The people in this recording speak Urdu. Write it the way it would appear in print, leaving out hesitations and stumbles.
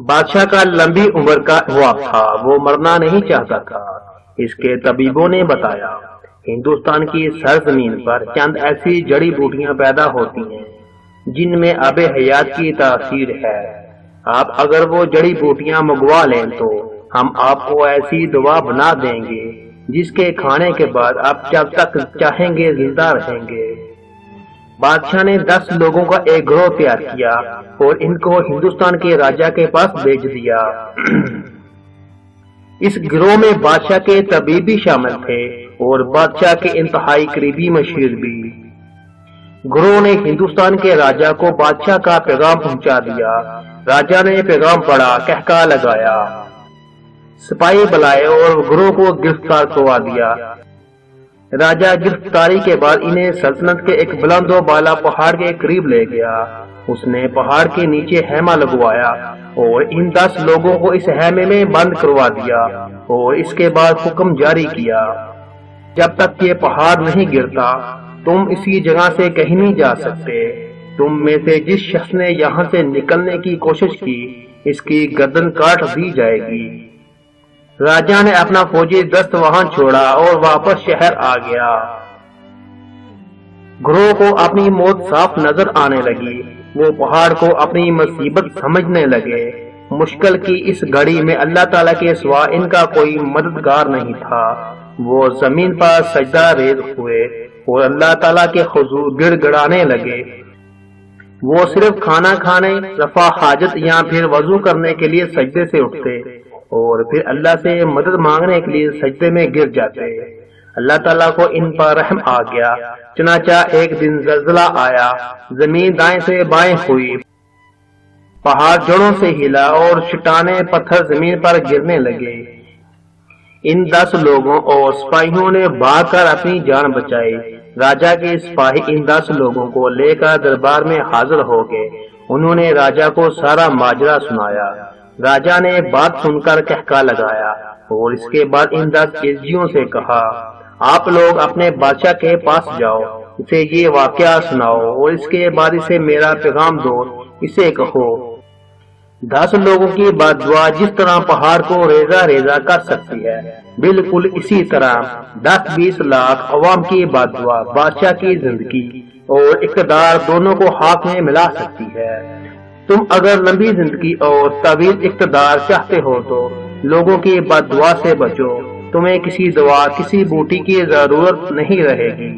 بادشاہ کا لمبی عمر کا خواب تھا، وہ مرنا نہیں چاہتا تھا۔ اس کے طبیبوں نے بتایا ہندوستان کی سرزمین پر چند ایسی جڑی بوٹیاں پیدا ہوتی ہیں جن میں آب حیات کی تاثیر ہے۔ آپ اگر وہ جڑی بوٹیاں منگوا لیں تو ہم آپ کو ایسی دوا بنا دیں گے جس کے کھانے کے بعد آپ جب تک چاہیں گے زندہ رہیں گے۔ بادشاہ نے 10 لوگوں کا ایک گروہ تیار کیا اور ان کو ہندوستان کے راجا کے پاس بھیج دیا۔ اس گروہ میں بادشاہ کے طبیب بھی شامل تھے اور بادشاہ کے انتہائی قریبی مشیر بھی۔ گروہ نے ہندوستان کے راجا کو بادشاہ کا پیغام پہنچا دیا۔ راجا نے پیغام پڑھا، کہکا لگایا، سپاہی بلائے اور گروہ کو گرفتار کروا دیا۔ راجا گرفتاری کے بعد انہیں سلطنت کے ایک بلند و بالا پہاڑ کے قریب لے گیا۔ اس نے پہاڑ کے نیچے خیمہ لگوایا اور ان 10 لوگوں کو اس خیمے میں بند کروا دیا اور اس کے بعد حکم جاری کیا، جب تک یہ پہاڑ نہیں گرتا تم اسی جگہ سے کہیں نہیں جا سکتے۔ تم میں سے جس شخص نے یہاں سے نکلنے کی کوشش کی اس کی گردن کاٹ دی جائے گی۔ راجا نے اپنا فوجی دست وہاں چھوڑا اور واپس شہر آ گیا۔ گروہ کو اپنی موت صاف نظر آنے لگی۔ وہ پہاڑ کو اپنی مصیبت سمجھنے لگے۔ مشکل کی اس گھڑی میں اللہ تعالیٰ کے سوا ان کا کوئی مددگار نہیں تھا۔ وہ زمین پر سجدہ ریز ہوئے اور اللہ تعالیٰ کے حضور گڑ گڑانے لگے۔ وہ صرف کھانا کھانے، رفع حاجت یا پھر وضو کرنے کے لیے سجدے سے اٹھتے اور پھر اللہ سے مدد مانگنے کے لیے سجدے میں گر جاتے۔ اللہ تعالیٰ کو ان پر رحم آ گیا، چنانچہ ایک دن زلزلہ آیا، زمین دائیں سے بائیں ہوئی، پہاڑ جڑوں سے ہلا اور چٹانیں پتھر زمین پر گرنے لگے۔ ان 10 لوگوں اور سپاہیوں نے بھاگ کر اپنی جان بچائی۔ راجا کے سپاہی ان 10 لوگوں کو لے کر دربار میں حاضر ہو گئے۔ انہوں نے راجا کو سارا ماجرا سنایا۔ راجا نے بات سن کر کہکا لگایا اور اس کے بعد ان 10 عزیزوں سے کہا، آپ لوگ اپنے بادشاہ کے پاس جاؤ، اسے یہ واقعہ سناؤ اور اس کے بعد اسے میرا پیغام دو۔ اسے کہو 10 لوگوں کی بد دعا جس طرح پہاڑ کو ریزہ ریزہ کر سکتی ہے، بالکل اسی طرح 10-20 لاکھ عوام کی بد دعا بادشاہ کی زندگی اور اقتدار دونوں کو ہاتھ میں ملا سکتی ہے۔ تم اگر لمبی زندگی اور طویل اقتدار چاہتے ہو تو لوگوں کی بد دعا سے بچو۔ تمہیں کسی دوا، کسی بوٹی کی ضرورت نہیں رہے گی۔